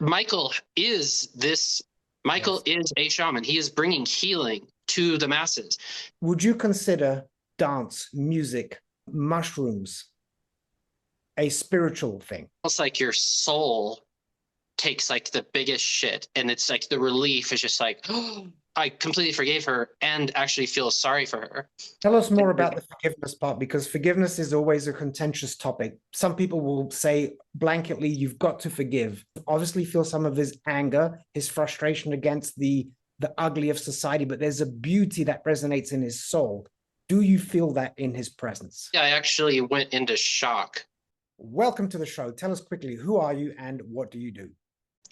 Michael is this. Michael Yes. is a shaman. He is bringing healing to the masses. Would you consider dance, music, mushrooms a spiritual thing? Almost like your soul takes like the biggest shit, and it's like the relief is just like, oh, I completely forgave her and actually feel sorry for her. Tell us more Like, about the forgiveness part because forgiveness is always a contentious topic. Some people will say blanketly, you've got to forgive. Obviously, feel some of his anger, his frustration against the ugly of society, but there's a beauty that resonates in his soul. Do you feel that in his presence? I actually went into shock. Welcome to the show. Tell us quickly, who are you and what do you do?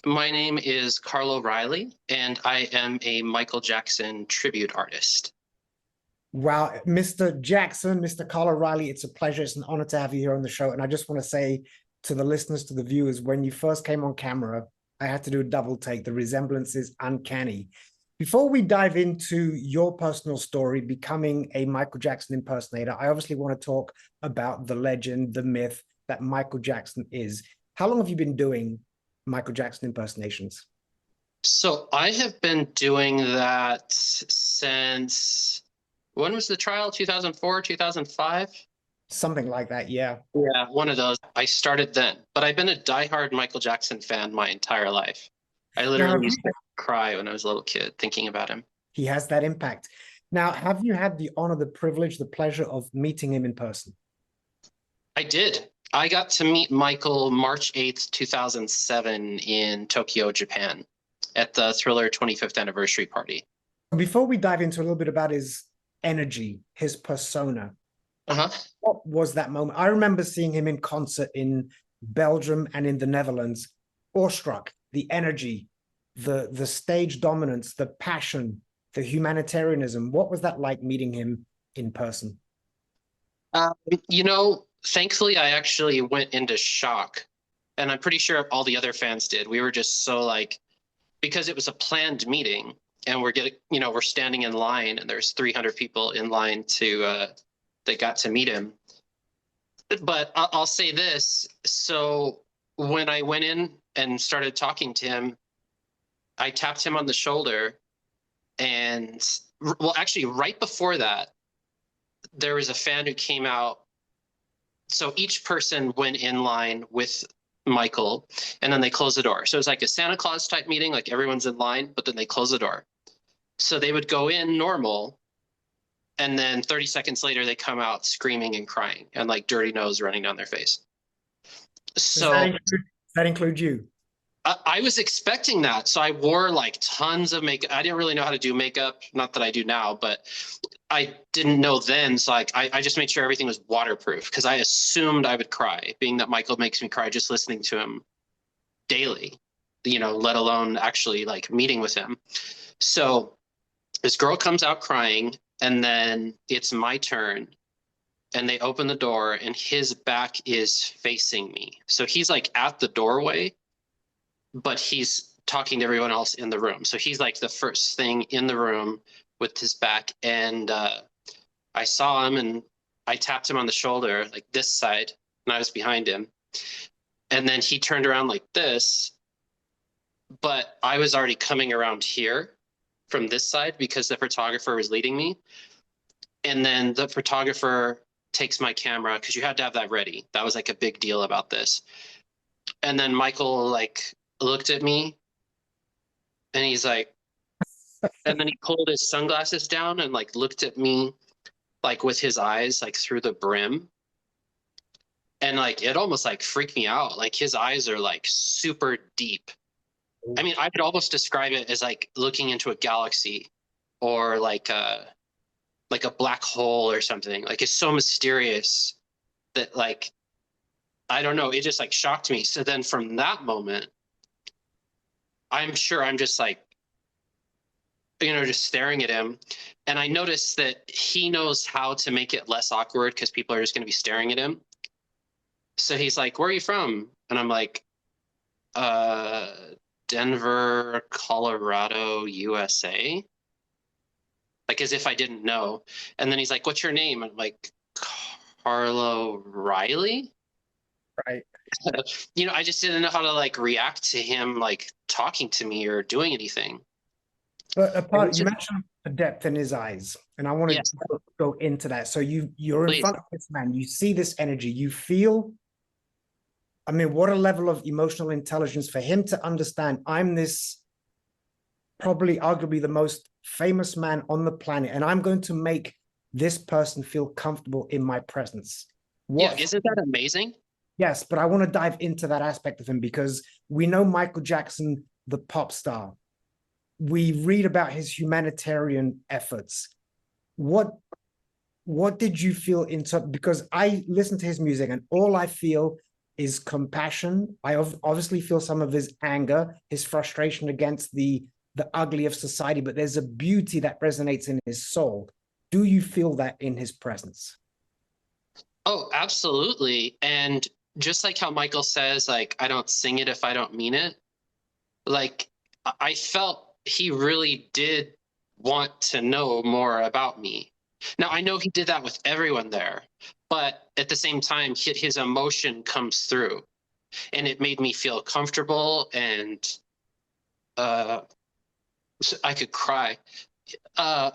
My name is Carlo Riley, and I am a Michael Jackson tribute artist. Wow, Mr. Jackson, Mr. Carlo Riley, it's a pleasure. It's an honor to have you here on the show. And I just want to say to the listeners, to the viewers, when you first came on camera, I had to do a double take. The resemblance is uncanny. Before we dive into your personal story, becoming a Michael Jackson impersonator, I obviously want to talk about the legend, the myth that Michael Jackson is. How long have you been doing Michael Jackson impersonations? So I have been doing that since when was the trial? 2004, 2005? Something like that, yeah. Yeah, one of those. I started then, but I've been a diehard Michael Jackson fan my entire life. I Now, literally have used you to cry when I was a little kid thinking about him. he has that impact. Now, have you had the honor, the privilege, the pleasure of meeting him in person? I did. I got to meet Michael March 8th, 2007 in Tokyo, Japan at the Thriller 25th anniversary party. Before we dive into a little bit about his energy, his persona, Uh-huh. what was that moment? I remember seeing him in concert in Belgium and in the Netherlands, awestruck, the energy, the stage dominance, the passion, the humanitarianism. What was that like meeting him in person? Um, Thankfully, I actually went into shock, and I'm pretty sure all the other fans did. We were just so like, because it was a planned meeting, and we're standing in line, and there's 300 people in line that got to meet him. But I'll say this: so when I went in and started talking to him, I tapped him on the shoulder, and well, actually, right before that, there was a fan who came out. So each person went in line with Michael, and then they closed the door. So it was like a Santa Claus type meeting, like everyone's in line, but then they close the door. So they would go in normal, and then 30 seconds later, they come out screaming and crying and like dirty nose running down their face. Does that So include, does that include you? I was expecting that. So I wore like tons of makeup. I didn't really know how to do makeup. Not that I do now, but I didn't know then. So like I just made sure everything was waterproof because I assumed I would cry, being that Michael makes me cry just listening to him daily, let alone actually like meeting with him. So this girl comes out crying, and then it's my turn. And they open the door, and his back is facing me. So he's like at the doorway, but he's talking to everyone else in the room. So he's like the first thing in the room with his back. And I saw him, and I tapped him on the shoulder, like this side, and I was behind him. And then he turned around like this, but I was already coming around here from this side because the photographer was leading me. And then the photographer takes my camera because you had to have that ready. That was like a big deal about this. And then Michael like looked at me, and he's like, and then he pulled his sunglasses down and like looked at me like with his eyes like through the brim. And like it almost like freaked me out. Like his eyes are like super deep. I mean, I could almost describe it as like looking into a galaxy or like a black hole or something. Like it's so mysterious that like I don't know, it just like shocked me. So then from that moment, I'm sure I'm just like, just staring at him. And I noticed that he knows how to make it less awkward because people are just going to be staring at him. So he's like, "Where are you from?" And I'm like, uh, "Denver, Colorado, USA." Like as if I didn't know. And then he's like, "What's your name?" I'm like, "Carlo Riley." Right. I just didn't know how to like react to him like talking to me or doing anything. But It was you just, mentioned the depth in his eyes, and I want yes, to go into that. So you're in please. front of this man, you see this energy, you feel, I mean, what a level of emotional intelligence for him to understand I'm this probably arguably the most famous man on the planet, and I'm going to make this person feel comfortable in my presence. Yeah, What isn't that amazing? Yes, but I want to dive into that aspect of him because we know Michael Jackson, the pop star. We read about his humanitarian efforts. What what did you feel because I listen to his music and all I feel is compassion. I obviously feel some of his anger, his frustration against the ugly of society, but there's a beauty that resonates in his soul. Do you feel that in his presence? Oh, absolutely. And just like how Michael says, like, I don't sing it if I don't mean it. Like, I felt he really did want to know more about me. Now, I know he did that with everyone there, but at the same time, his emotion comes through and it made me feel comfortable and uh, I could cry.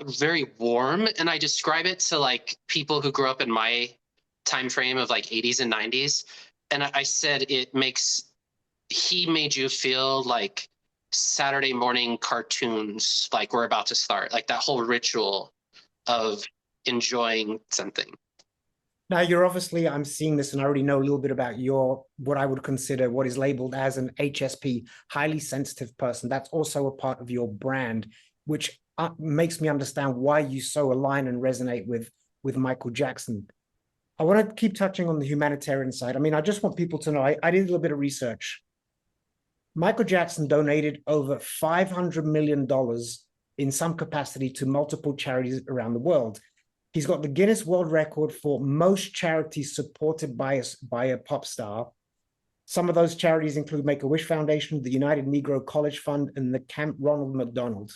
Very warm. And I describe it to like people who grew up in my time frame of like 80s and 90s. And I said he made you feel like Saturday morning cartoons, like we're about to start, like that whole ritual of enjoying something. Now you're obviously, I'm seeing this and I already know a little bit about your, what I would consider what is labeled as an HSP, highly sensitive person. That's also a part of your brand, which makes me understand why you so align and resonate with Michael Jackson. I want to keep touching on the humanitarian side. I mean, I just want people to know, I did a little bit of research. Michael Jackson donated over $500 million in some capacity to multiple charities around the world. He's got the Guinness World Record for most charities supported by a pop star. Some of those charities include Make-A-Wish Foundation, the United Negro College Fund, and the Camp Ronald McDonald.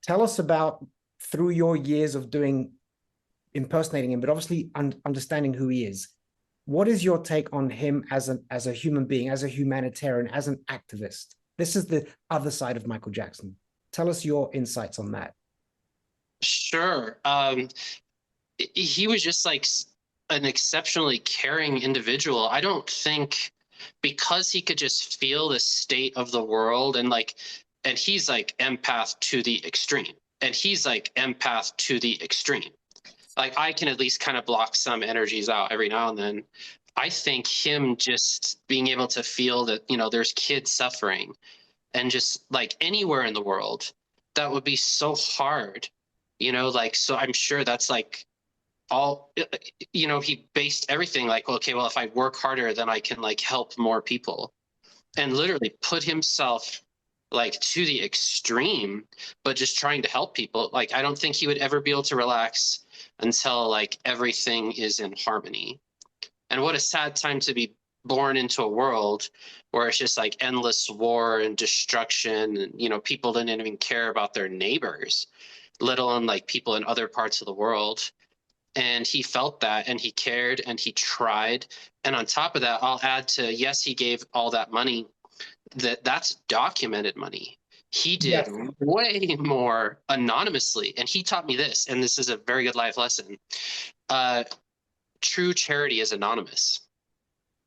Tell us about, through your years of impersonating him, but obviously understanding who he is. What is your take on him as a human being, as a humanitarian, as an activist? This is the other side of Michael Jackson. Tell us your insights on that. Sure. He was just like an exceptionally caring individual. I don't think because he could just feel the state of the world and he's like empath to the extreme. And he's like empath to the extreme. Like I can at least kind of block some energies out every now and then. I think him just being able to feel that, there's kids suffering and just like anywhere in the world, that would be so hard, so I'm sure that's like all, he based everything like, okay, well, if I work harder, then I can like help more people and literally put himself like to the extreme, but just trying to help people. Like, I don't think he would ever be able to relax until like everything is in harmony. And what a sad time to be born into a world where it's just like endless war and destruction and people didn't even care about their neighbors, let alone like people in other parts of the world. And he felt that and he cared and he tried. And on top of that, I'll add to, yes, he gave all that money, that's documented money. He did Yes. way more anonymously. And he taught me this, and this is a very good life lesson. True charity is anonymous.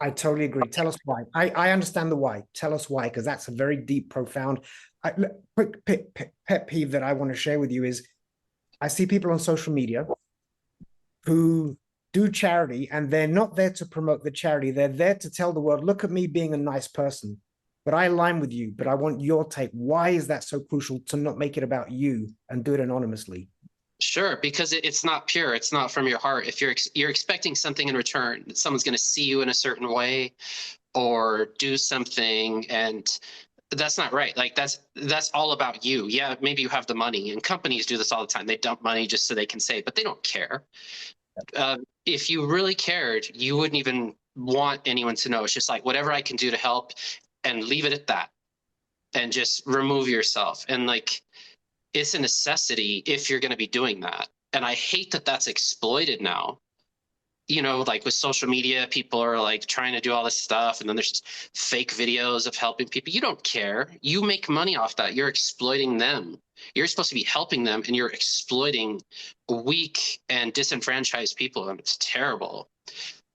I totally agree. Tell us why. I understand the why. Tell us why, because that's a very deep, profound, quick pet peeve that I want to share with you is I see people on social media who do charity and they're not there to promote the charity. They're there to tell the world, look at me being a nice person. But I align with you, but I want your take. Why is that so crucial to not make it about you and do it anonymously? Sure, because it's not pure. It's not from your heart. If you're expecting something in return, that someone's going to see you in a certain way or do something, and that's not right. Like that's all about you. Yeah, maybe you have the money, and companies do this all the time. They dump money just so they can say, but they don't care. If you really cared, you wouldn't even want anyone to know. It's just like whatever I can do to help, and leave it at that, and just remove yourself. And like, it's a necessity if you're going to be doing that. And I hate that that's exploited now. you know, like with social media, people are like trying to do all this stuff, and then there's fake videos of helping people. You don't care. You make money off that. You're exploiting them. You're supposed to be helping them, and you're exploiting weak and disenfranchised people, and it's terrible.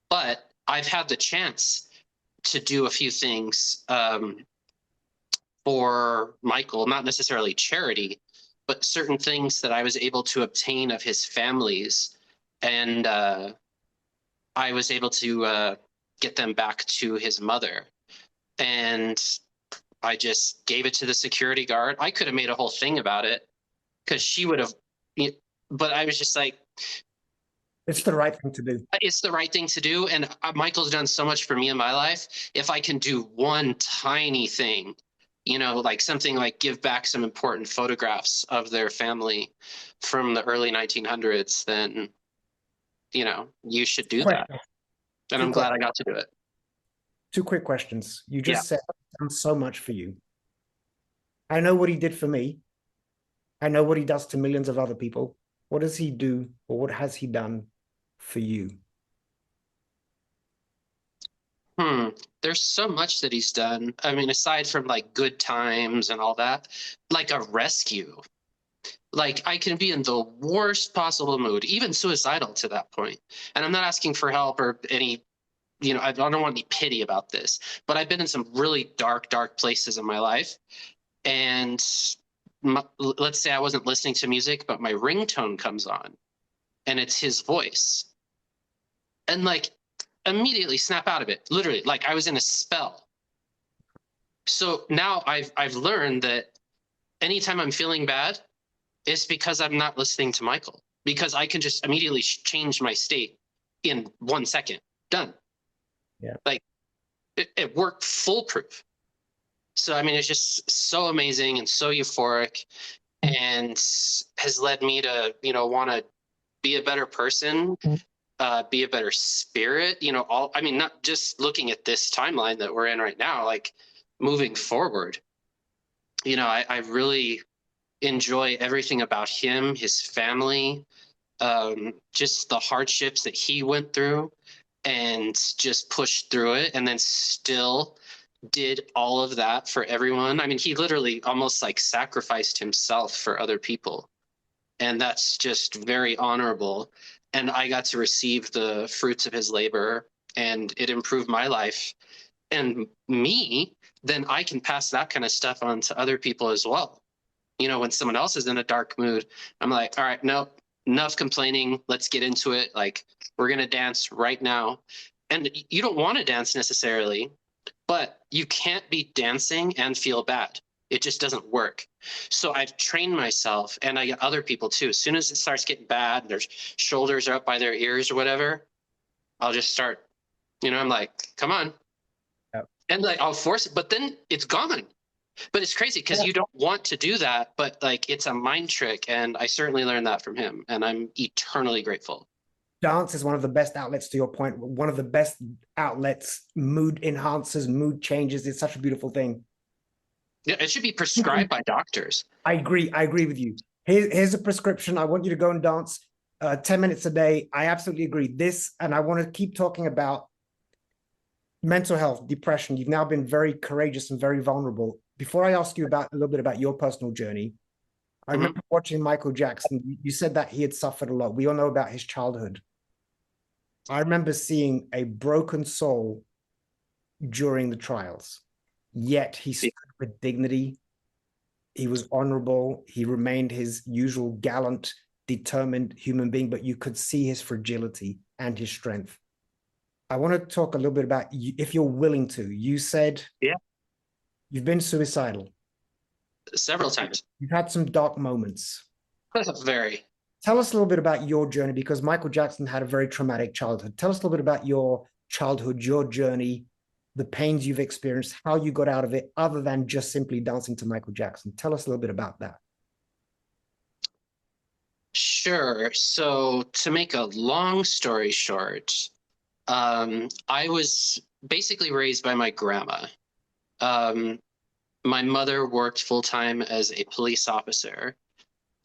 But I've had the chance to do a few things for Michael, not necessarily charity, but certain things that I was able to obtain of his families. And I was able to get them back to his mother. And I just gave it to the security guard. I could have made a whole thing about it because she would have, but I was just like, It's the right thing to do. it's the right thing to do. And Michael's done so much for me in my life. If I can do one tiny thing, you know, like something like give back some important photographs of their family from the early 1900s, then, you know, you should do that. And I'm glad I got to do it. 2 quick questions. You just said I've done so much for you. I know what he did for me. I know what he does to millions of other people. What does he do, or what has he done for you? There's so much that he's done. I mean, aside from like good times and all that, like a rescue. Like I can be in the worst possible mood, even suicidal to that point. And I'm not asking for help or any, you know, I don't want any pity about this, but I've been in some really dark, dark places in my life. And let's say I wasn't listening to music, but my ringtone comes on and it's his voice. And like immediately snap out of it, literally, like I was in a spell. So now I've learned that anytime I'm feeling bad, it's because I'm not listening to Michael, because I can just immediately change my state in 1 second. Done. Yeah. Like it worked foolproof. So, I mean, it's just so amazing and so euphoric, and has led me to, you know, want to be a better person, be a better spirit, you know, I mean, not just looking at this timeline that we're in right now, like moving forward, you know, I really enjoy everything about him, his family, just the hardships that he went through and just pushed through it, and then still did all of that for everyone. I mean, he literally almost like sacrificed himself for other people. And that's just very honorable. And I got to receive the fruits of his labor, and it improved my life and me. Then I can pass that kind of stuff on to other people as well. You know, when someone else is in a dark mood, I'm like, all right, no, enough complaining. Let's get into it. Like, we're going to dance right now. And you don't want to dance necessarily, but you can't be dancing and feel bad. It just doesn't work. So I've trained myself, and I get other people too. As soon as it starts getting bad, their shoulders are up by their ears or whatever, I'll just start, you know, I'm like, come on. Yep. And like, I'll force it, but then it's gone. But it's crazy because you don't want to do that, but like it's a mind trick. And I certainly learned that from him, and I'm eternally grateful. Dance is one of the best outlets, to your point, one of the best outlets, mood enhancers, mood changes. It's such a beautiful thing. Yeah, it should be prescribed by doctors. I agree with you. Here's a prescription. I want you to go and dance 10 minutes a day. I absolutely agree. This, and I want to keep talking about mental health, depression. You've now been very courageous and very vulnerable. Before I ask you about a little bit about your personal journey, I remember watching Michael Jackson. You said that he had suffered a lot. We all know about his childhood. I remember seeing a broken soul during the trials, yet he stood with dignity. He was honorable. He remained his usual gallant, determined human being, but you could see his fragility and his strength. I want to talk a little bit about, if you're willing to, you said you've been suicidal. Several times. You've had some dark moments. Very. Tell us a little bit about your journey, because Michael Jackson had a very traumatic childhood. Tell us a little bit about your childhood, your journey, the pains you've experienced, how you got out of it, other than just simply dancing to Michael Jackson. Tell us a little bit about that. Sure. So to make a long story short, I was basically raised by my grandma. My mother worked full-time as a police officer.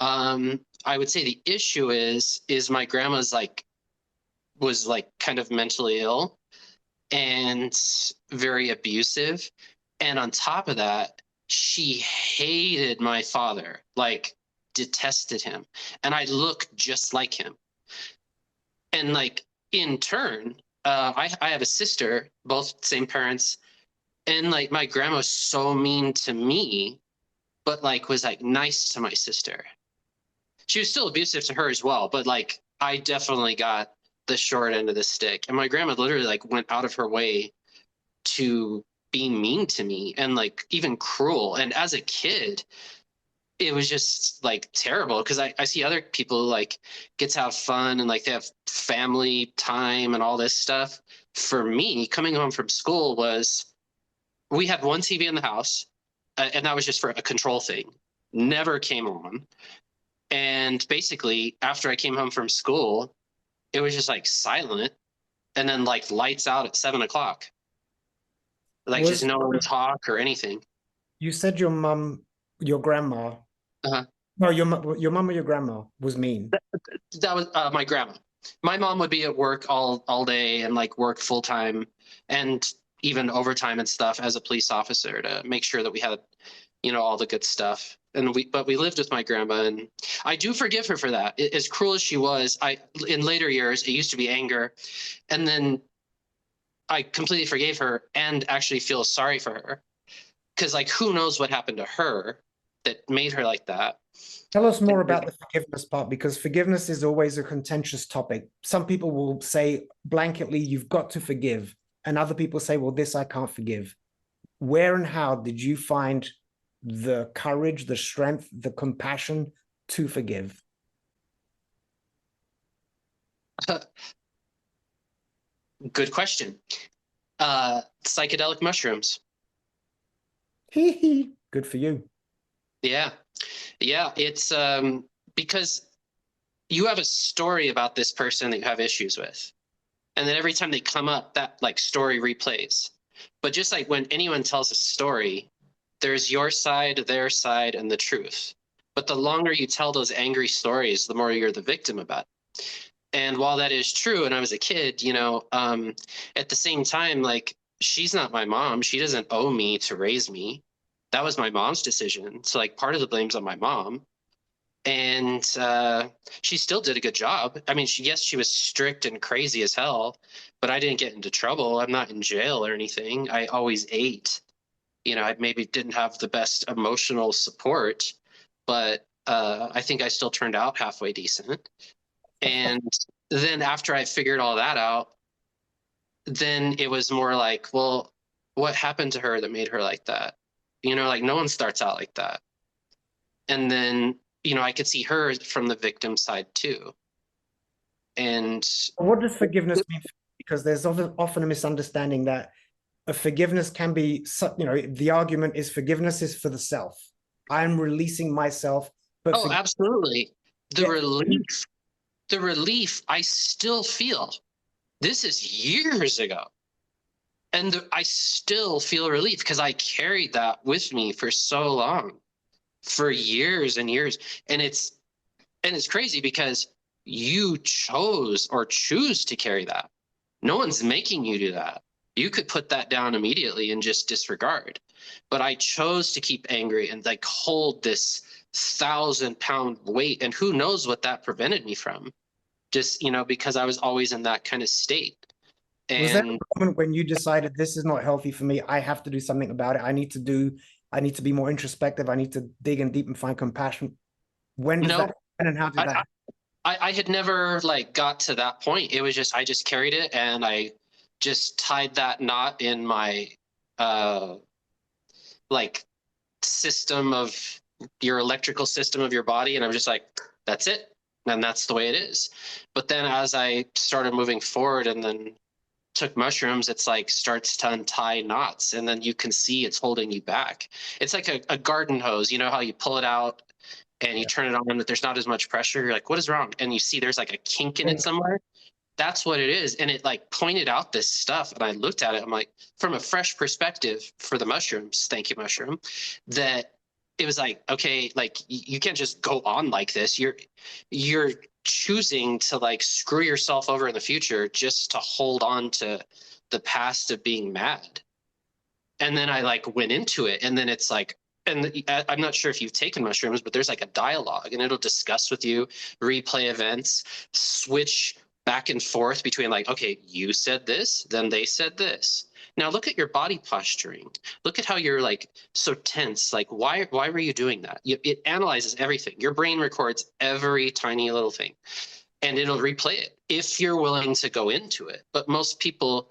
I would say the issue is my grandma's like was like kind of mentally ill and very abusive. And on top of that, she hated my father, like detested him. And I look just like him. And like in turn, I have a sister, both same parents, and like my grandma was so mean to me, but like was like nice to my sister. She was still abusive to her as well, but like I definitely got the short end of the stick. And my grandma literally like went out of her way to be mean to me and like even cruel. And as a kid, it was just like terrible because I see other people like get to have fun and like they have family time and all this stuff. For me, coming home from school was we had one TV in the house, and that was just for a control thing. Never came on. And basically, after I came home from school, it was just like silent, and then like lights out at 7 o'clock. Like just no one talk or anything. You said your grandma. Uh-huh. No, your mom or your grandma was mean. That was my grandma. My mom would be at work all day and like work full time and even overtime and stuff as a police officer to make sure that we had, all the good stuff. But we lived with my grandma, and I do forgive her for that. As cruel as she was, in later years it used to be anger, and then I completely forgave her and actually feel sorry for her because like who knows what happened to her that made her like that. Tell us more about the forgiveness part, because forgiveness is always a contentious topic. Some people will say blanketly, you've got to forgive. And other people say, well, this I can't forgive. Where and how did you find the courage, the strength, the compassion to forgive? Good question. Psychedelic mushrooms. Good for you. Yeah. Yeah. It's because you have a story about this person that you have issues with. And then every time they come up, that like story replays. But just like when anyone tells a story, there's your side, their side, and the truth. But the longer you tell those angry stories, the more you're the victim about it. And while that is true, and I was a kid, at the same time, like she's not my mom. She doesn't owe me to raise me. That was my mom's decision. So like part of the blame's on my mom. And she still did a good job. I mean, yes, she was strict and crazy as hell, but I didn't get into trouble. I'm not in jail or anything. I always ate. I maybe didn't have the best emotional support, but I think I still turned out halfway decent. And then after I figured all that out, then it was more like, well, what happened to her that made her like that? Like no one starts out like that. And then, I could see her from the victim side too. And what does forgiveness mean? Because there's often a misunderstanding that a forgiveness can be, the argument is forgiveness is for the self. I'm releasing myself. But absolutely. The relief I still feel. This is years ago. And I still feel relief because I carried that with me for so long, for years and years. And it's crazy because you chose or choose to carry that. No one's making you do that. You could put that down immediately and just disregard. But I chose to keep angry and like hold this 1,000-pound weight. And who knows what that prevented me from? Just, because I was always in that kind of state. And was there a moment when you decided this is not healthy for me? I have to do something about it. I need to be more introspective. I need to dig in deep and find compassion. When does that happen and how did that happen? I had never like got to that point. It was just, I just carried it and I just tied that knot in my like system of your electrical system of your body. And I was just like, that's it. And that's the way it is. But then as I started moving forward and then took mushrooms, it's like starts to untie knots and then you can see it's holding you back. It's like a garden hose. You know how you pull it out and you turn it on, but there's not as much pressure. You're like, what is wrong? And you see there's like a kink in it somewhere. That's what it is. And it like pointed out this stuff. And I looked at it. I'm like, from a fresh perspective for the mushrooms, thank you, mushroom, that it was like, okay, like you can't just go on like this. You're choosing to like screw yourself over in the future just to hold on to the past of being mad. And then I like went into it, and then it's like, and I'm not sure if you've taken mushrooms, but there's like a dialogue, and it'll discuss with you, replay events, switch back and forth between like, okay, you said this, then they said this. Now look at your body posturing. Look at how you're like so tense. Like, why were you doing that? It analyzes everything. Your brain records every tiny little thing, and it'll replay it if you're willing to go into it. But most people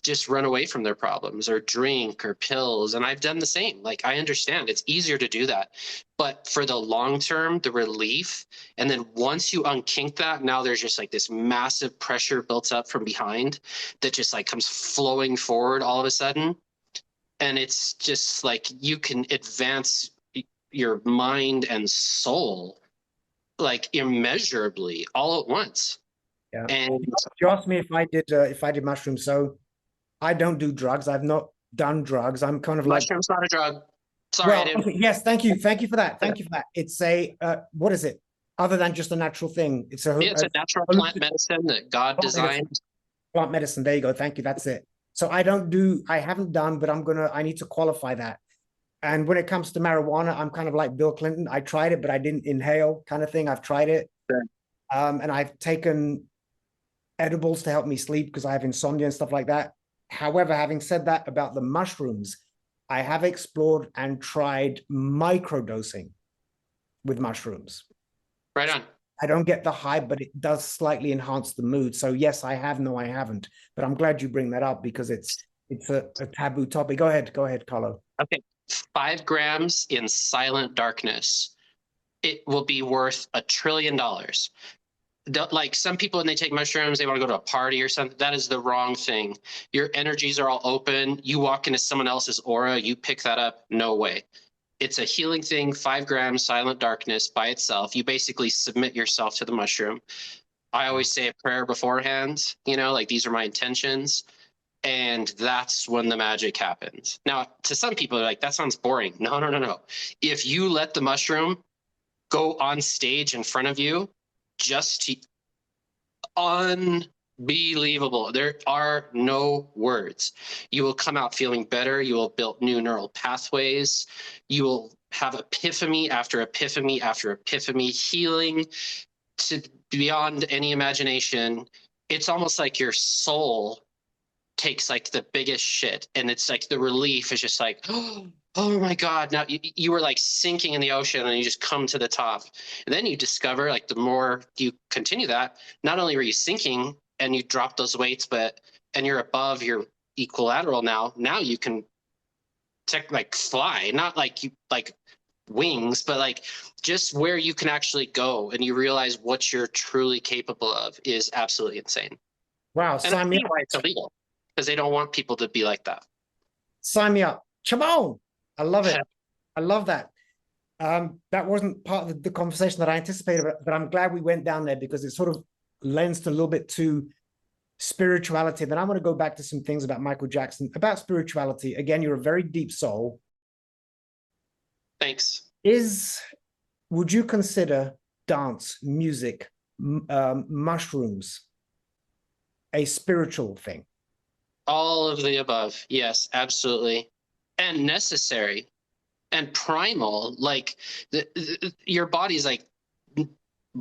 just run away from their problems or drink or pills. And I've done the same. Like, I understand it's easier to do that. But for the long term, the relief, and then once you unkink that, now there's just like this massive pressure built up from behind that just like comes flowing forward all of a sudden. And it's just like you can advance your mind and soul like immeasurably all at once. Yeah. And you asked me if I did mushrooms. So I don't do drugs. I've not done drugs. I'm kind of like, mushroom's not a drug. Sorry, I didn't. okay, yes, thank you. Thank you for that. Thank you for that. It's a, what is it? Other than just a natural thing. It's a Natural plant medicine that God designed. Plant medicine. There you go. Thank you. That's it. So I haven't done, but I need to qualify that. And when it comes to marijuana, I'm kind of like Bill Clinton. I tried it, but I didn't inhale kind of thing. I've tried it. Sure. And I've taken edibles to help me sleep because I have insomnia and stuff like that. However, having said that about the mushrooms, I have explored and tried microdosing with mushrooms. Right on. I don't get the high, but it does slightly enhance the mood. So yes, I have. No, I haven't. But I'm glad you bring that up because it's a taboo topic. Go ahead, Carlo. Okay, 5 grams in silent darkness. It will be worth $1 trillion. Like some people, when they take mushrooms, they want to go to a party or something. That is the wrong thing. Your energies are all open. You walk into someone else's aura, you pick that up. No way. It's a healing thing. 5 grams, silent darkness by itself. You basically submit yourself to the mushroom. I always say a prayer beforehand, like these are my intentions. And that's when the magic happens. Now, to some people, they're like, that sounds boring. No. If you let the mushroom go on stage in front of you, just unbelievable. There are no words. You will come out feeling better. You will build new neural pathways. You will have epiphany after epiphany after epiphany, healing to beyond any imagination. It's almost like your soul takes like the biggest shit, and it's like the relief is just like, oh my God, now you were like sinking in the ocean and you just come to the top. And then you discover, like, the more you continue that, not only were you sinking and you drop those weights, and you're above your equilateral now you can like fly, not like you like wings, but like just where you can actually go, and you realize what you're truly capable of is absolutely insane. Wow, and I see why it's illegal, because they don't want people to be like that. Sign me up. Come on. I love it. I love that. That wasn't part of the conversation that I anticipated, but I'm glad we went down there because it sort of lends to a little bit to spirituality. Then I want to go back to some things about Michael Jackson, about spirituality. Again, you're a very deep soul. Thanks. Would you consider dance, music, mushrooms a spiritual thing? All of the above. Yes, absolutely. And necessary and primal. Like your body's like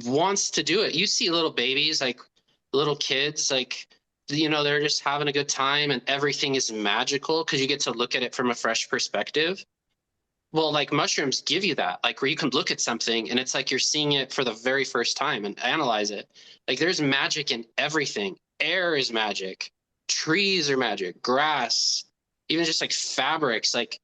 wants to do it. You see little babies, like little kids, like, they're just having a good time and everything is magical because you get to look at it from a fresh perspective. Well, like mushrooms give you that, like where you can look at something and it's like you're seeing it for the very first time and analyze it. Like there's magic in everything. Air is magic. Trees are magic. Grass, even just like fabrics, like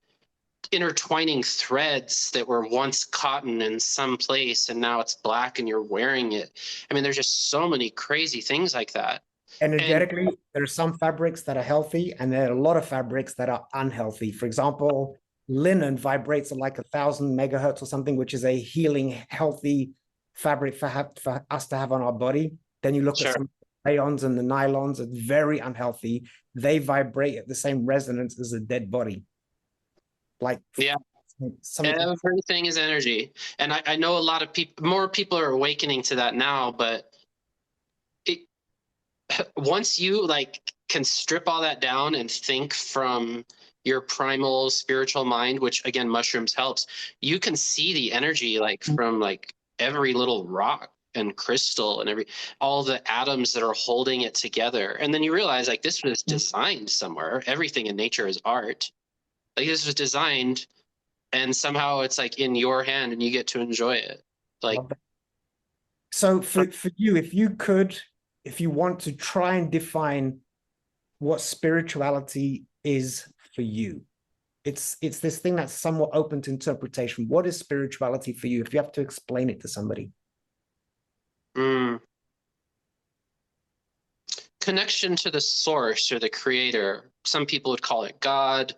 intertwining threads that were once cotton in some place and now it's black and you're wearing it. I mean, there's just so many crazy things like that. Energetically, there are some fabrics that are healthy and there are a lot of fabrics that are unhealthy. For example, linen vibrates at like 1,000 megahertz or something, which is a healing, healthy fabric for us to have on our body. Then you look at some rayons and the nylons are very unhealthy. They vibrate at the same resonance as a dead body. Like, yeah, Something. Everything is energy. And I know a lot of people, more people are awakening to that now, but it, once you like can strip all that down and think from your primal spiritual mind, which again, mushrooms helps, you can see the energy like from like every little rock and crystal and all the atoms that are holding it together. And then you realize like this was designed somewhere. Everything in nature is art. Like this was designed, and somehow it's like in your hand and you get to enjoy it. Like, so for you, if you want to try and define what spirituality is for you, it's this thing that's somewhat open to interpretation. What is spirituality for you if you have to explain it to somebody? Connection to the source or the creator. Some people would call it God,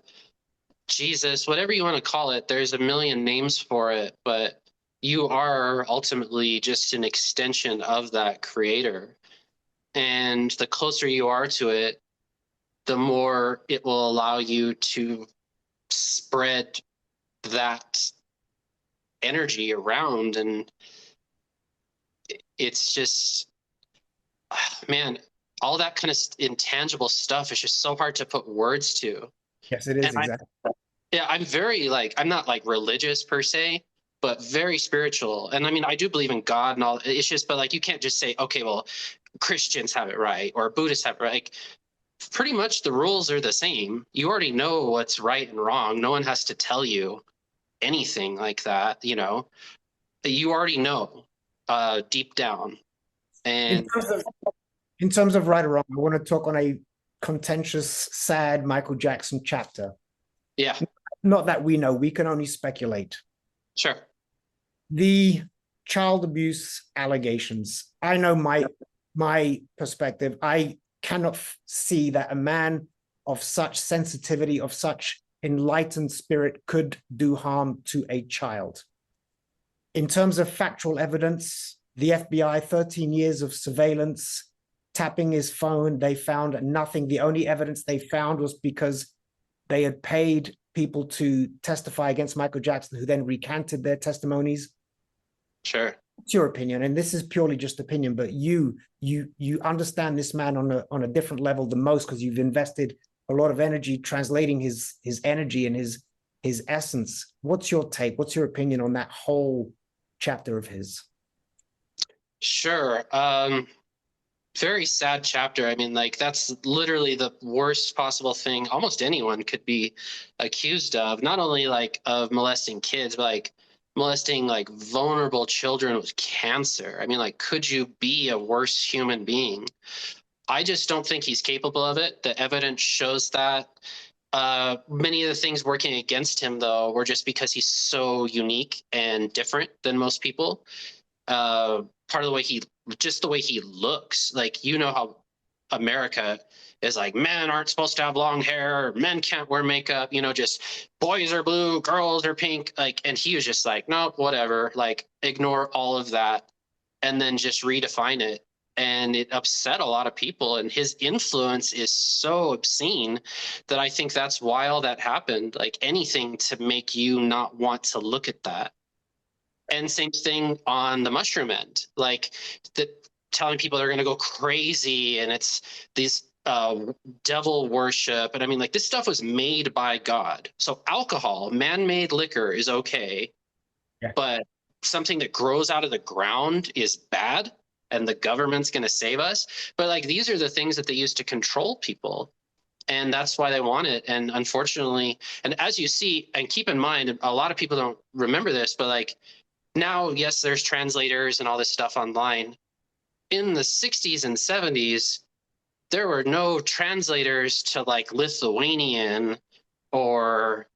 Jesus, whatever you want to call it. There's a million names for it, but you are ultimately just an extension of that creator. And the closer you are to it, the more it will allow you to spread that energy around. And it's just, man, all that kind of intangible stuff is just so hard to put words to. Yes, it is. Exactly. Yeah, I'm very like, I'm not like religious per se, but very spiritual. And I mean, I do believe in God and all. It's just, but like, you can't just say, okay, well, Christians have it right or Buddhists have it right. Like, pretty much the rules are the same. You already know what's right and wrong. No one has to tell you anything like that, you know. You already know deep down. And in terms of right or wrong, I want to talk on a contentious, sad Michael Jackson chapter. yeah, Not that we know, we can only speculate. sure. The child abuse allegations. I know my perspective. I cannot see that a man of such sensitivity, of such enlightened spirit could do harm to a child. In terms of factual evidence, the FBI, 13 years of surveillance, tapping his phone, they found nothing. The only evidence they found was because they had paid people to testify against Michael Jackson, who then recanted their testimonies. Sure. It's your opinion, and this is purely just opinion, but you understand this man on a different level than most because you've invested a lot of energy translating his energy and his essence. What's your take? What's your opinion on that whole chapter of his? Sure. Very sad chapter. I mean, like, that's literally the worst possible thing almost anyone could be accused of, not only like of molesting kids, but like molesting like vulnerable children with cancer. I mean, like, could you be a worse human being? I just don't think he's capable of it. The evidence shows that. Many of the things working against him, though, were just because he's so unique and different than most people. Part of the way the way he looks, like, you know how America is like, men aren't supposed to have long hair, men can't wear makeup, you know, just boys are blue, girls are pink, like, and he was just like, no, whatever, like, ignore all of that and then just redefine it. And it upset a lot of people, and his influence is so obscene that I think that's why all that happened. Like, anything to make you not want to look at that. And same thing on the mushroom end, like telling people they're going to go crazy, and it's these devil worship. And I mean, like, this stuff was made by God. So alcohol, man-made liquor is okay, yeah, but something that grows out of the ground is bad, and the government's going to save us. But like, these are the things that they use to control people. And that's why they want it. And unfortunately, and as you see, and keep in mind, a lot of people don't remember this, but like, now, yes, there's translators and all this stuff online. In the 60s and 70s, there were no translators to like Lithuanian or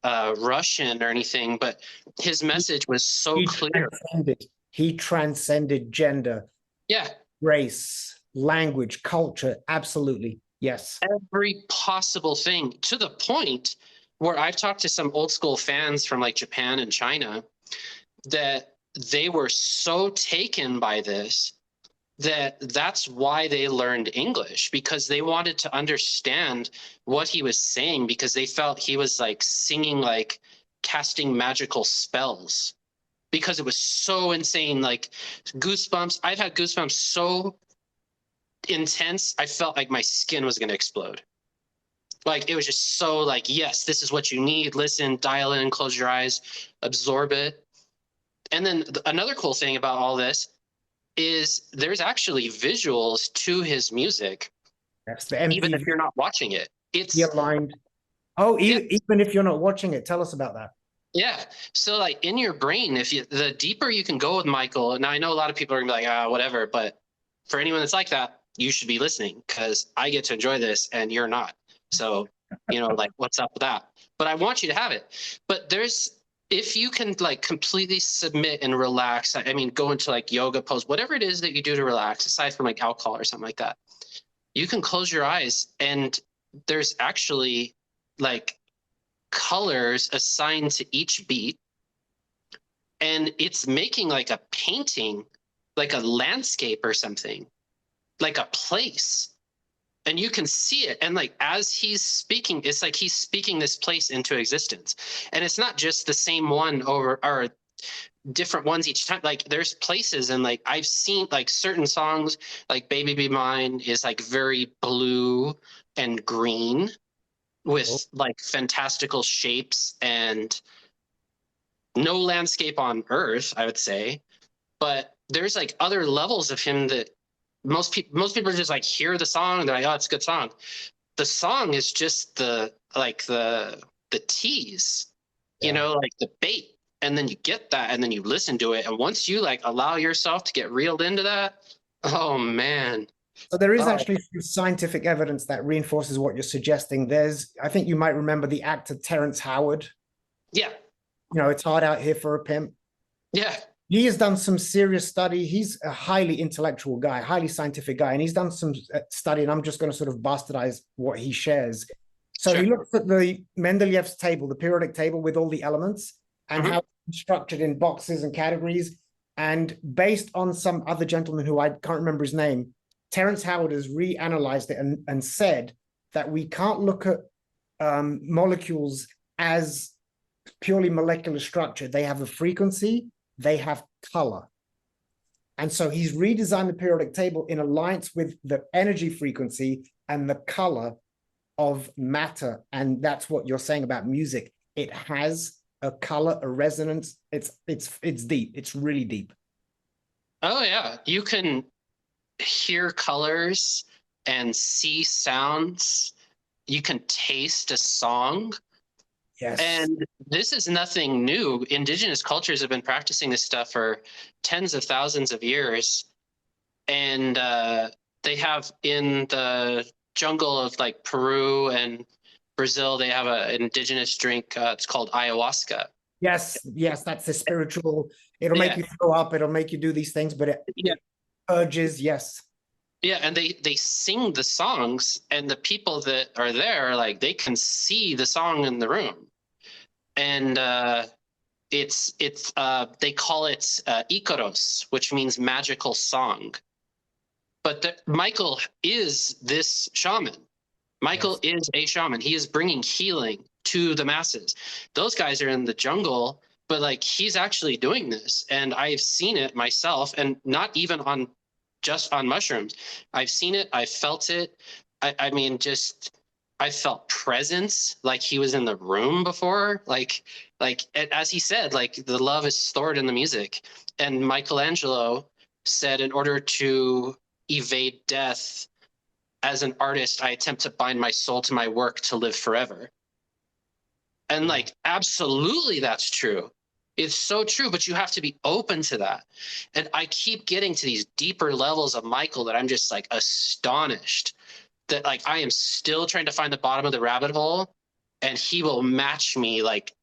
Russian or anything, but his message was so clear. He transcended gender, yeah, race, language, culture. Absolutely. Yes. Every possible thing, to the point where I've talked to some old school fans from like Japan and China, that they were so taken by this that's why they learned English, because they wanted to understand what he was saying, because they felt he was like singing like casting magical spells because it was so insane. Like goosebumps. I've had goosebumps so intense, I felt like my skin was going to explode. Like it was just so like, yes, this is what you need. Listen, dial in, close your eyes, absorb it. And then another cool thing about all this is there's actually visuals to his music. That's the even if MTV you're not watching it. It's aligned. Oh, yeah, even if you're not watching it, tell us about that. yeah. So like in your brain, if you the deeper you can go with Michael, and I know a lot of people are gonna be like, ah, whatever, but for anyone that's like that, you should be listening because I get to enjoy this and you're not. So, like what's up with that? But I want you to have it. But if you can like completely submit and relax, I mean, go into like yoga pose, whatever it is that you do to relax, aside from like alcohol or something like that, you can close your eyes and there's actually like colors assigned to each beat. And it's making like a painting, like a landscape or something, like a place. And you can see it. And like as he's speaking, it's like he's speaking this place into existence. And it's not just the same one over or different ones each time. Like there's places and like I've seen like certain songs, like Baby Be Mine is like very blue and green with like fantastical shapes and no landscape on Earth, I would say. But there's like other levels of him that most people just like hear the song and they're like, oh, it's a good song. The song is just the tease, like the bait. And then you get that and then you listen to it. And once you like allow yourself to get reeled into that, oh man. So there is actually scientific evidence that reinforces what you're suggesting. I think you might remember the actor Terrence Howard. Yeah. It's hard out here for a pimp. Yeah. He has done some serious study. He's a highly intellectual guy, highly scientific guy, and he's done some study, and I'm just going to sort of bastardize what he shares. So He looks at the Mendeleev's table, the periodic table with all the elements, and how it's structured in boxes and categories. And based on some other gentleman who I can't remember his name, Terrence Howard has reanalyzed it and said that we can't look at molecules as purely molecular structure. They have a frequency, they have color. And so he's redesigned the periodic table in alliance with the energy frequency and the color of matter. And that's what you're saying about music. It has a color, a resonance. It's deep. It's really deep. Oh yeah. You can hear colors and see sounds. You can taste a song. Yes. And this is nothing new. Indigenous cultures have been practicing this stuff for tens of thousands of years. And they have in the jungle of like Peru and Brazil, they have an indigenous drink. It's called ayahuasca. Yes, that's the spiritual. It'll make you throw up. It'll make you do these things, but it urges, yes. Yeah, and they sing the songs, and the people that are there, like they can see the song in the room, and it's they call it Ikaros, which means magical song. But Michael is this shaman. Michael is a shaman. He is bringing healing to the masses. Those guys are in the jungle, but like he's actually doing this, and I've seen it myself, and not even just on mushrooms. I've seen it. I felt it. I mean, I felt presence, like he was in the room before. Like as he said, like the love is stored in the music. And Michelangelo said, in order to evade death, as an artist, I attempt to bind my soul to my work to live forever. And like, absolutely, that's true. It's so true, but you have to be open to that. And I keep getting to these deeper levels of Michael that I'm just like astonished that like I am still trying to find the bottom of the rabbit hole, and he will match me like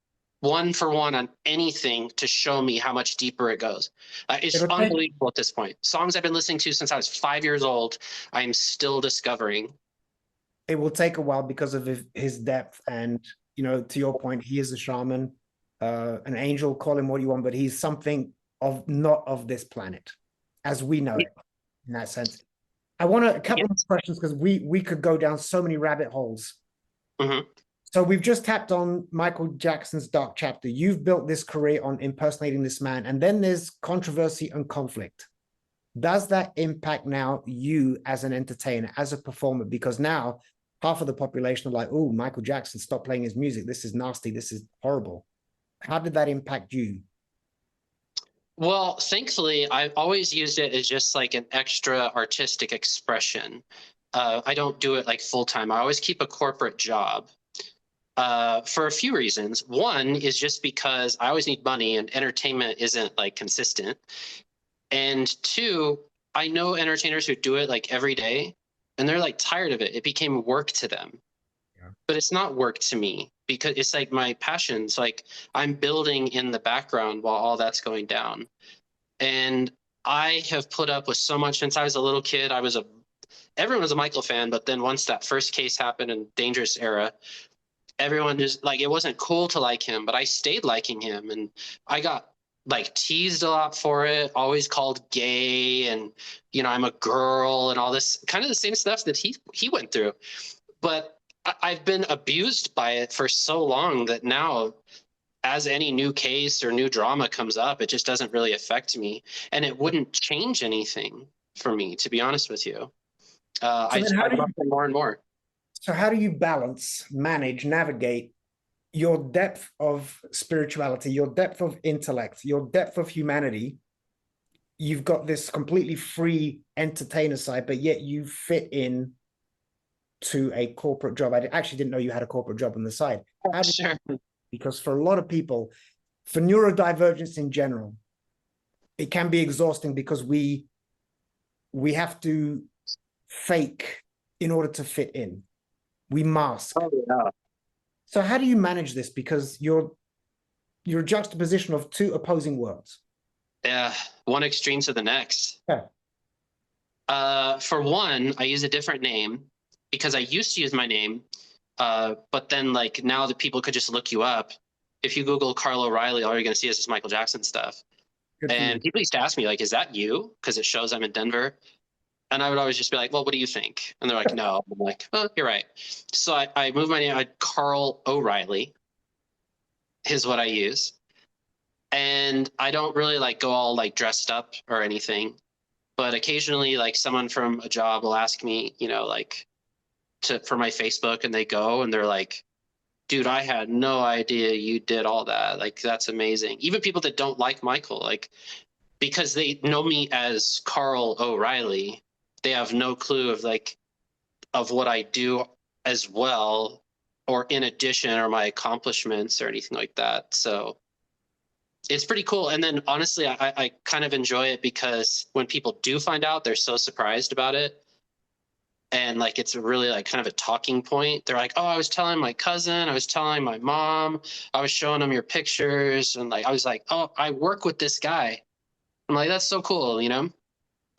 one for one on anything to show me how much deeper it goes. It's unbelievable at this point. Songs I've been listening to since I was 5 years old, I'm still discovering. It will take a while because of his depth. And, to your point, he is a shaman. An angel, call him what you want, but he's something not of this planet as we know it in that sense. I want a couple of questions because we could go down so many rabbit holes. So we've just tapped on Michael Jackson's dark chapter. You've built this career on impersonating this man, and then there's controversy and conflict. Does that impact now you as an entertainer, as a performer? Because now half of the population are like, oh, Michael Jackson, stop playing his music. This is nasty. This is horrible. How did that impact you? Well, thankfully, I've always used it as just like an extra artistic expression. I don't do it like full time. I always keep a corporate job for a few reasons. One is just because I always need money and entertainment isn't like consistent. And two, I know entertainers who do it like every day and they're like tired of it. It became work to them. Yeah. But it's not work to me because it's like my passion. It's like I'm building in the background while all that's going down. And I have put up with so much since I was a little kid. Everyone was a Michael fan, but then once that first case happened in Dangerous Era, everyone just like, it wasn't cool to like him, but I stayed liking him. And I got like teased a lot for it, always called gay and, I'm a girl and all this kind of the same stuff that he went through. But I've been abused by it for so long that now as any new case or new drama comes up, it just doesn't really affect me. And it wouldn't change anything for me, to be honest with you. I love it more and more. So how do you balance, manage, navigate your depth of spirituality, your depth of intellect, your depth of humanity? You've got this completely free entertainer side, but yet you fit in to a corporate job. I actually didn't know you had a corporate job on the side. Sure. Because for a lot of people, for neurodivergence in general, it can be exhausting because we have to fake in order to fit in. We mask. Oh, yeah. So how do you manage this? Because you're a juxtaposition of two opposing worlds. Yeah, one extreme to the next. Yeah. For one, I use a different name because I used to use my name, but then like now that people could just look you up. If you Google Carlo Riley, all you're going to see is this Michael Jackson stuff. And people used to ask me like, "Is that you?" Because it shows I'm in Denver. And I would always just be like, well, what do you think? And they're like, no. I'm like, oh, you're right. So I moved my name. Carl O'Reilly is what I use. And I don't really like go all like dressed up or anything. But occasionally like someone from a job will ask me, like for my Facebook, and they go and they're like, dude, I had no idea you did all that. Like, that's amazing. Even people that don't like Michael, like, because they know me as Carl O'Reilly, they have no clue of what I do as well, or in addition, or my accomplishments or anything like that. So it's pretty cool. And then honestly, I kind of enjoy it because when people do find out, they're so surprised about it. And like, it's really like kind of a talking point. They're like, oh, I was telling my cousin, I was telling my mom, I was showing them your pictures. And like, I was like, oh, I work with this guy. I'm like, that's so cool,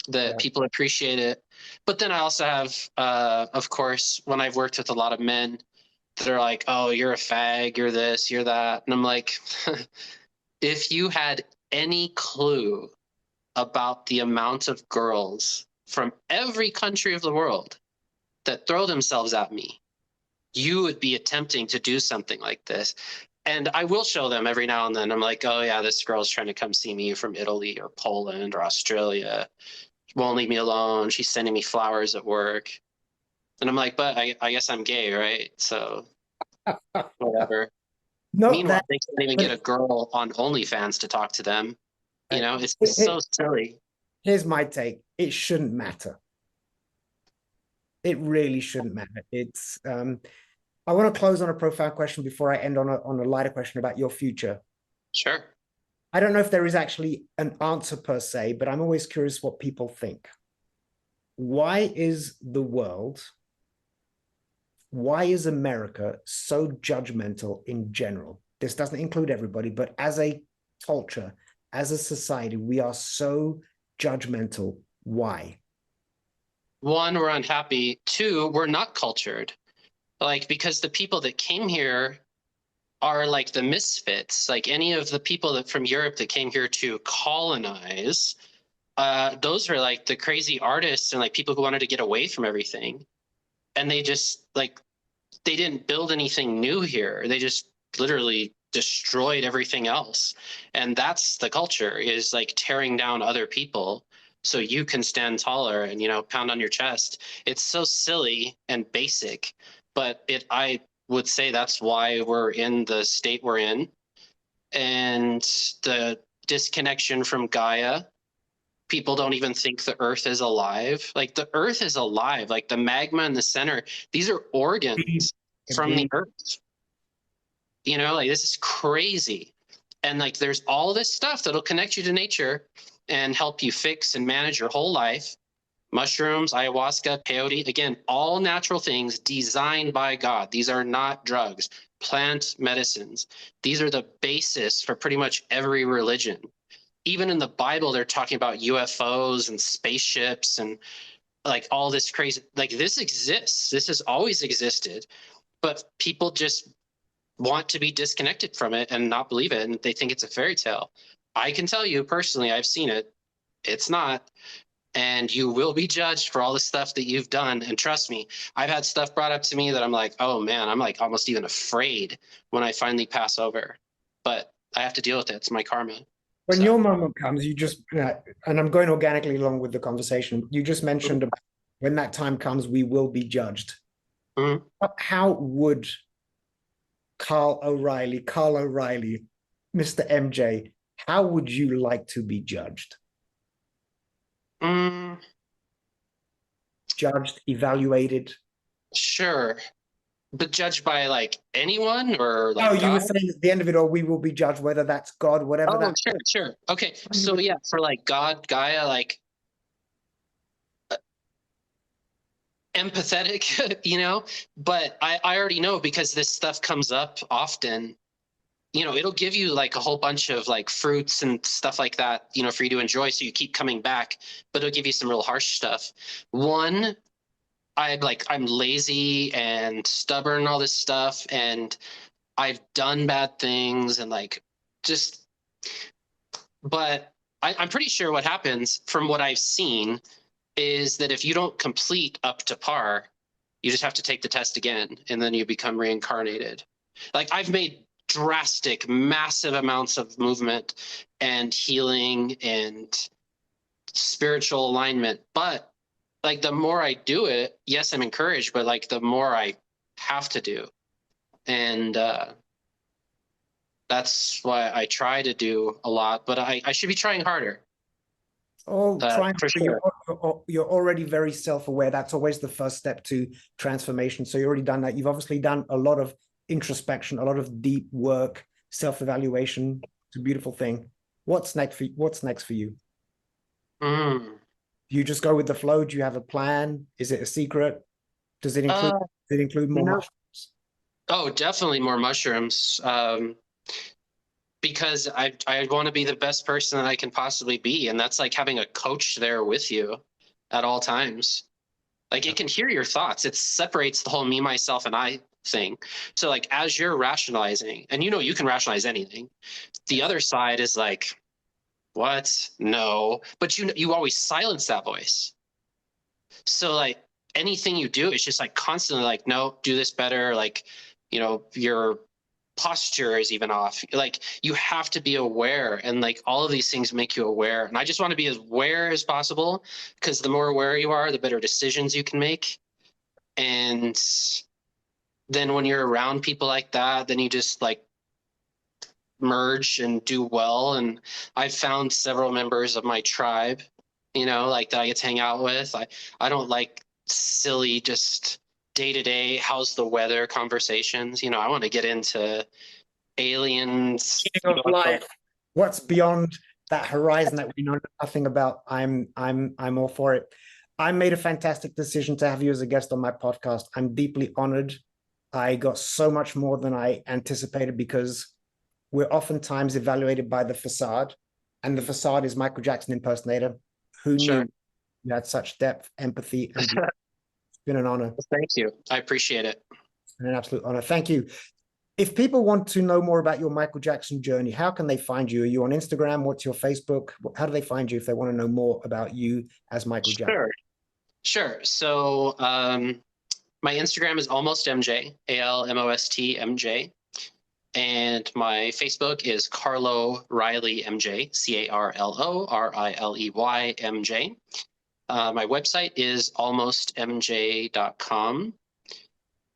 that people appreciate it. But then I also have, of course, when I've worked with a lot of men that are like, oh, you're a fag, you're this, you're that. And I'm like, if you had any clue about the amount of girls from every country of the world that throw themselves at me, you would be attempting to do something like this. And I will show them every now and then. I'm like, oh, yeah, this girl's trying to come see me from Italy or Poland or Australia. Won't leave me alone. She's sending me flowers at work. And I'm like, but I guess I'm gay, right? So whatever. Meanwhile, they can't even get a girl on OnlyFans to talk to them. It's so silly. Here's my take. It shouldn't matter. It really shouldn't matter. It's I want to close on a profound question before I end on a lighter question about your future. Sure. I don't know if there is actually an answer per se, but I'm always curious what people think. Why is America so judgmental in general? This doesn't include everybody, but as a culture, as a society, we are so judgmental. Why? One, we're unhappy. Two, we're not cultured. Like, because the people that came here are like the misfits. Like any of the people from Europe that came here to colonize, those are like the crazy artists and like people who wanted to get away from everything. And they just like they didn't build anything new here. They just literally destroyed everything else. And that's the culture, is like tearing down other people so you can stand taller and, you know, pound on your chest. It's so silly and basic, but I would say that's why we're in the state we're in. And the disconnection from Gaia, people don't even think the earth is alive. Like, the earth is alive. Like, the magma in the center, these are organs from the earth. You know, like, this is crazy. And like, there's all this stuff that'll connect you to nature and help you fix and manage your whole life. Mushrooms, ayahuasca, peyote, again, all natural things designed by God. These are not drugs, plant medicines. These are the basis for pretty much every religion. Even in the Bible, they're talking about UFOs and spaceships and like all this crazy, like, this exists. This has always existed, but people just want to be disconnected from it and not believe it. And they think it's a fairy tale. I can tell you personally, I've seen it. It's not. And you will be judged for all the stuff that you've done. And trust me, I've had stuff brought up to me that I'm like, oh man, I'm like almost even afraid when I finally pass over. But I have to deal with it. It's my karma. When your moment comes, you just, and I'm going organically along with the conversation, you just mentioned about when that time comes, we will be judged. Mm-hmm. How would Carl O'Reilly, Mr. MJ, how would you like to be judged? Judged, evaluated? Sure. But judged by like anyone or like you God? were saying at the end of it all, we will be judged, whether that's God, whatever that. Sure. Okay. So yeah, for like God, Gaia, like empathetic, you know, but I already know, because this stuff comes up often. You know, it'll give you like a whole bunch of like fruits and stuff like that, you know, for you to enjoy, so you keep coming back, but it'll give you some real harsh stuff. One, I'm lazy and stubborn and all this stuff, and I've done bad things and like just, but I'm pretty sure what happens from what I've seen is that if you don't complete up to par, you just have to take the test again, and then you become reincarnated. Like, I've made drastic, massive amounts of movement and healing and spiritual alignment, but like, the more I do it, yes, I'm encouraged, but like, the more I have to do. And that's why I try to do a lot, but I should be trying harder. Trying for sure. You're already very self-aware. That's always the first step to transformation. So you've already done that. You've obviously done a lot of introspection, a lot of deep work, self-evaluation. It's a beautiful thing. What's next for you? Do you just go with the flow? Do you have a plan? Is it a secret? Does it include more mushrooms? Oh, definitely more mushrooms. Because I want to be the best person that I can possibly be. And that's like having a coach there with you at all times. Like, it can hear your thoughts. It separates the whole me, myself, and I thing. So like, as you're rationalizing, and you know, you can rationalize anything. The other side is like, what? No. But you always silence that voice. So like, anything you do, it's just like constantly like, no, do this better. Like, you know, your posture is even off. Like, you have to be aware, and like, all of these things make you aware. And I just want to be as aware as possible, because the more aware you are, the better decisions you can make. And then when you're around people like that, then you just like merge and do well. And I've found several members of my tribe, you know, like, that I get to hang out with. I don't like silly, just day-to-day, how's the weather conversations. You know, I want to get into aliens. Life. What's beyond that horizon that we know nothing about? I'm all for it. I made a fantastic decision to have you as a guest on my podcast. I'm deeply honored. I got so much more than I anticipated, because we're oftentimes evaluated by the facade, and the facade is Michael Jackson impersonator. Who knew you had such depth, empathy, and it's been an honor. Thank you. I appreciate it. It's been an absolute honor. Thank you. If people want to know more about your Michael Jackson journey, how can they find you? Are you on Instagram? What's your Facebook? How do they find you if they want to know more about you as Michael Jackson? Sure. So My Instagram is almost MJ, ALMOST MJ. And my Facebook is Carlo Riley MJ, CarloRiley MJ. My website is almostmj.com.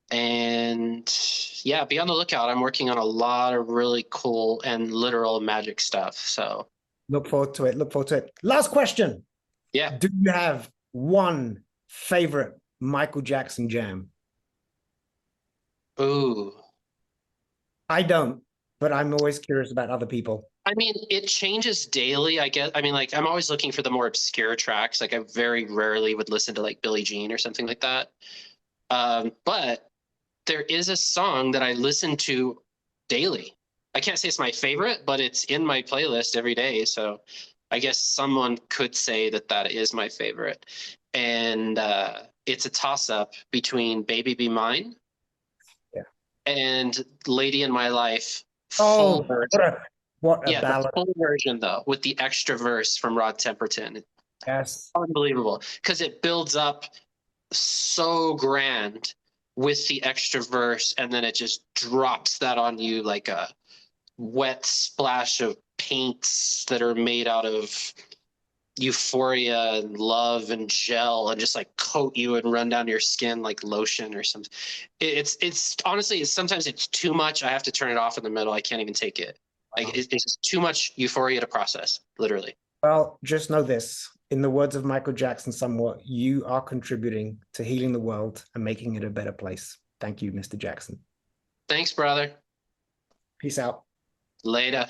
And yeah, be on the lookout. I'm working on a lot of really cool and literal magic stuff. So look forward to it. Look forward to it. Last question. Yeah. Do you have one favorite Michael Jackson jam? Ooh. I don't, but I'm always curious about other people. I mean, it changes daily, I guess. I mean, like, I'm always looking for the more obscure tracks. Like, I very rarely would listen to like Billie Jean or something like that. But there is a song that I listen to daily. I can't say it's my favorite, but it's in my playlist every day. So I guess someone could say that that is my favorite. And it's a toss-up between Baby Be Mine and Lady in My Life. Oh, what a yeah, ballad. the full version, though, with the extra verse from Rod Temperton. Yes. Unbelievable, because it builds up so grand with the extra verse, and then it just drops that on you like a wet splash of paints that are made out of euphoria and love and gel, and just like coat you and run down your skin like lotion or something. It's honestly, sometimes it's too much. I have to turn it off in the middle. I can't even take it. Like, it's just too much euphoria to process, literally. Well, just know this. In the words of Michael Jackson, somewhat, you are contributing to healing the world and making it a better place. Thank you, Mr. Jackson. Thanks, brother. Peace out. Later.